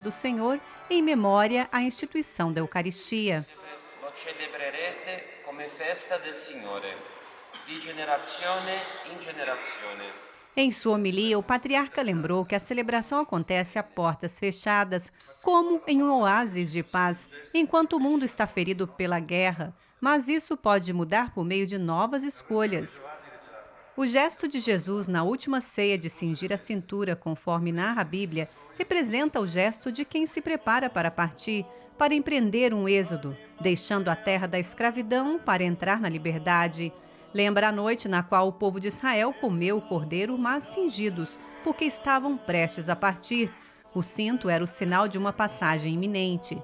do Senhor em memória à instituição da Eucaristia. Lo celebrerete come festa del Signore, di generazione in generazione. Em sua homilia, o patriarca lembrou que a celebração acontece a portas fechadas, como em um oásis de paz, enquanto o mundo está ferido pela guerra, mas isso pode mudar por meio de novas escolhas. O gesto de Jesus na última ceia de cingir a cintura, conforme narra a Bíblia, representa o gesto de quem se prepara para partir, para empreender um êxodo, deixando a terra da escravidão para entrar na liberdade. Lembra a noite na qual o povo de Israel comeu o cordeiro, mas cingidos, porque estavam prestes a partir. O cinto era o sinal de uma passagem iminente.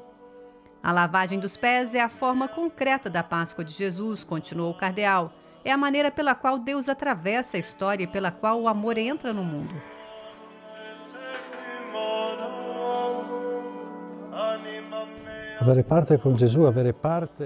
A lavagem dos pés é a forma concreta da Páscoa de Jesus, continuou o cardeal. É a maneira pela qual Deus atravessa a história e pela qual o amor entra no mundo. Avere parte com Jesus, avere parte.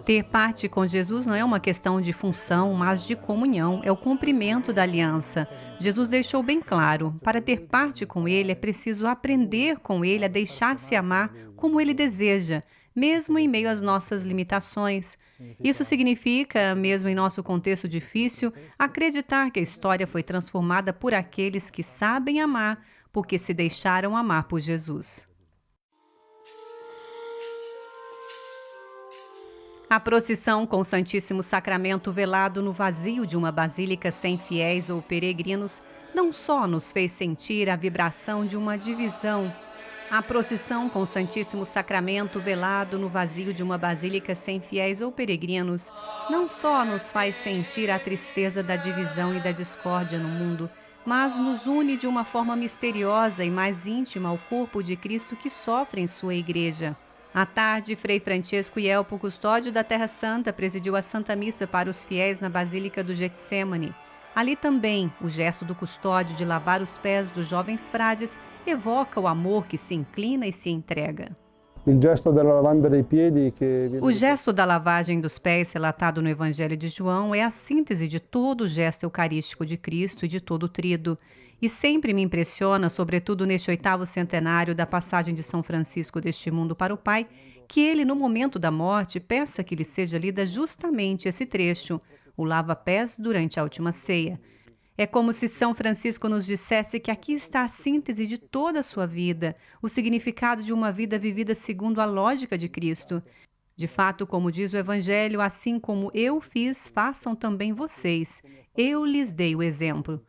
Ter parte com Jesus não é uma questão de função, mas de comunhão, é o cumprimento da aliança. Jesus deixou bem claro, para ter parte com Ele é preciso aprender com Ele a deixar-se amar como Ele deseja, mesmo em meio às nossas limitações. Isso significa, mesmo em nosso contexto difícil, acreditar que a história foi transformada por aqueles que sabem amar, porque se deixaram amar por Jesus. A procissão com o Santíssimo Sacramento velado no vazio de uma basílica sem fiéis ou peregrinos não só nos fez sentir a vibração de uma divisão. A procissão com o Santíssimo Sacramento velado no vazio de uma basílica sem fiéis ou peregrinos não só nos faz sentir a tristeza da divisão e da discórdia no mundo, mas nos une de uma forma misteriosa e mais íntima ao corpo de Cristo que sofre em sua igreja. À tarde, Frei Francesco Ielpo, custódio da Terra Santa, presidiu a Santa Missa para os fiéis na Basílica do Getsemane. Ali também, o gesto do custódio de lavar os pés dos jovens frades evoca o amor que se inclina e se entrega. O gesto da lavagem dos pés, relatado no Evangelho de João, é a síntese de todo o gesto eucarístico de Cristo e de todo o trido. E sempre me impressiona, sobretudo neste 8º centenário da passagem de São Francisco deste mundo para o Pai, que ele, no momento da morte, peça que lhe seja lida justamente esse trecho, o lava-pés durante a última ceia. É como se São Francisco nos dissesse que aqui está a síntese de toda a sua vida, o significado de uma vida vivida segundo a lógica de Cristo. De fato, como diz o Evangelho, assim como eu fiz, façam também vocês. Eu lhes dei o exemplo.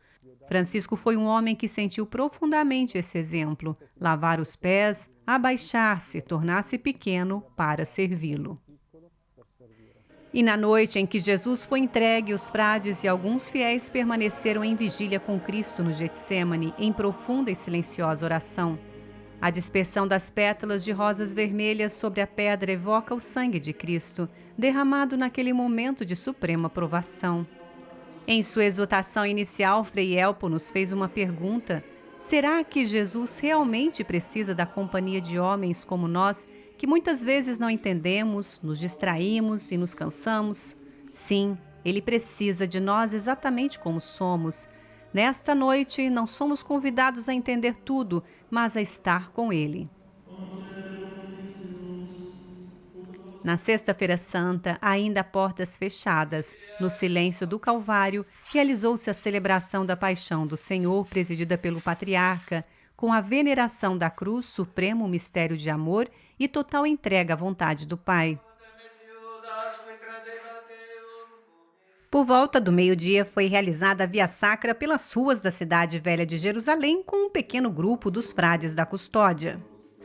Francisco foi um homem que sentiu profundamente esse exemplo: lavar os pés, abaixar-se, tornar-se pequeno para servi-lo. E na noite em que Jesus foi entregue, os frades e alguns fiéis permaneceram em vigília com Cristo no Getsemane, em profunda e silenciosa oração. A dispersão das pétalas de rosas vermelhas sobre a pedra evoca o sangue de Cristo, derramado naquele momento de suprema provação. Em sua exortação inicial, Frei Ielpo nos fez uma pergunta: será que Jesus realmente precisa da companhia de homens como nós, que muitas vezes não entendemos, nos distraímos e nos cansamos? Sim, ele precisa de nós exatamente como somos. Nesta noite, não somos convidados a entender tudo, mas a estar com ele. Na Sexta-feira Santa, ainda a portas fechadas, no silêncio do Calvário, realizou-se a celebração da Paixão do Senhor, presidida pelo Patriarca, com a veneração da cruz, supremo mistério de amor e total entrega à vontade do Pai. Por volta do meio-dia, foi realizada a Via Sacra pelas ruas da cidade velha de Jerusalém com um pequeno grupo dos frades da custódia.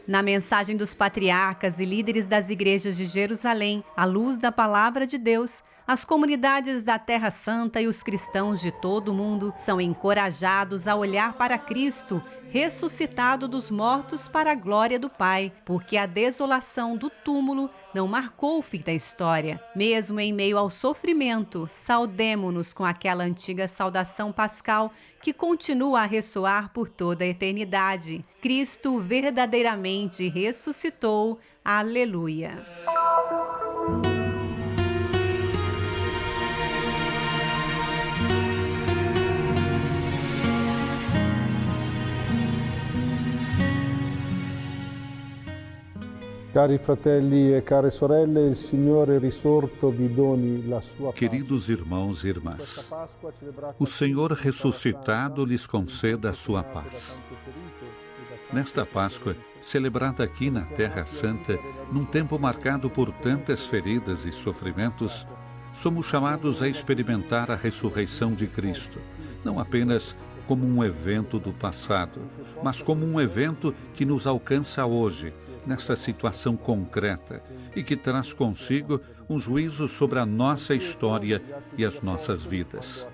Na mensagem dos patriarcas e líderes das igrejas de Jerusalém, à luz da palavra de Deus, as comunidades da Terra Santa e os cristãos de todo o mundo são encorajados a olhar para Cristo, ressuscitado dos mortos para a glória do Pai, porque a desolação do túmulo não marcou o fim da história. Mesmo em meio ao sofrimento, saudemo-nos com aquela antiga saudação pascal que continua a ressoar por toda a eternidade. Cristo verdadeiramente ressuscitou. Aleluia! Cari fratelli e care sorelle, il Signore risorto vi doni la sua pace. Queridos irmãos e irmãs, o Senhor ressuscitado lhes conceda a sua paz. Nesta Páscoa, celebrada aqui na Terra Santa, num tempo marcado por tantas feridas e sofrimentos, somos chamados a experimentar a ressurreição de Cristo, não apenas como um evento do passado, mas como um evento que nos alcança hoje, nessa situação concreta, e que traz consigo um juízo sobre a nossa história e as nossas vidas.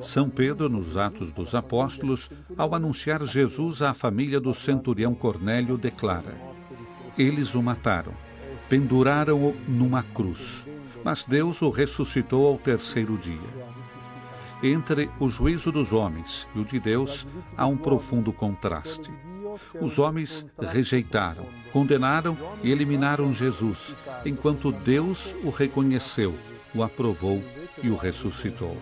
São Pedro, nos Atos dos Apóstolos, ao anunciar Jesus à família do centurião Cornélio, declara: eles o mataram, penduraram-o numa cruz, mas Deus o ressuscitou ao terceiro dia. Entre o juízo dos homens e o de Deus há um profundo contraste. Os homens rejeitaram, condenaram e eliminaram Jesus, enquanto Deus o reconheceu, o aprovou e o ressuscitou.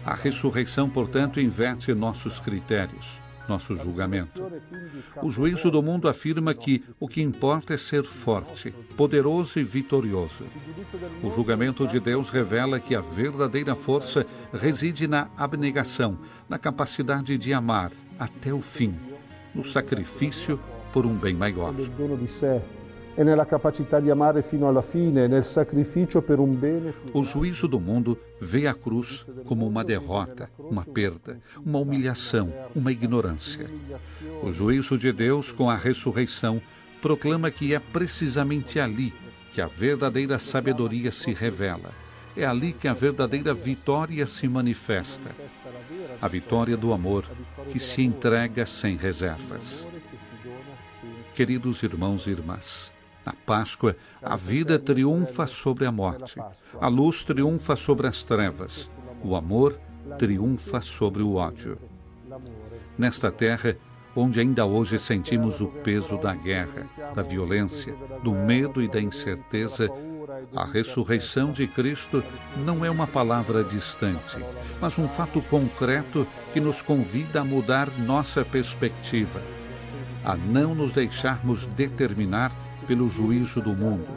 A ressurreição, portanto, inverte nossos critérios, nosso julgamento. O juízo do mundo afirma que o que importa é ser forte, poderoso e vitorioso. O julgamento de Deus revela que a verdadeira força reside na abnegação, na capacidade de amar até o fim, no sacrifício por um bem maior. E nella capacità di amare fino alla fine, nel sacrificio per un bene. O juízo do mundo vê a cruz como uma derrota, uma perda, uma humilhação, uma ignorância. O juízo de Deus com a ressurreição proclama que é precisamente ali que a verdadeira sabedoria se revela. É ali que a verdadeira vitória se manifesta. A vitória do amor que se entrega sem reservas. Queridos irmãos e irmãs, na Páscoa, a vida triunfa sobre a morte, a luz triunfa sobre as trevas, o amor triunfa sobre o ódio. Nesta terra, onde ainda hoje sentimos o peso da guerra, da violência, do medo e da incerteza, a ressurreição de Cristo não é uma palavra distante, mas um fato concreto que nos convida a mudar nossa perspectiva, a não nos deixarmos determinar pelo juízo do mundo,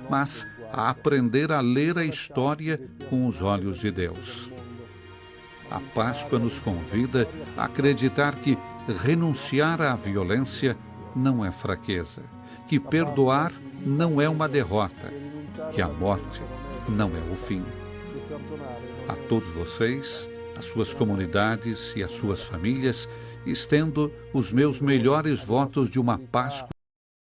mas a aprender a ler a história com os olhos de Deus. A Páscoa nos convida a acreditar que renunciar à violência não é fraqueza, que perdoar não é uma derrota, que a morte não é o fim. A todos vocês, as suas comunidades e as suas famílias, estendo os meus melhores votos de uma Páscoa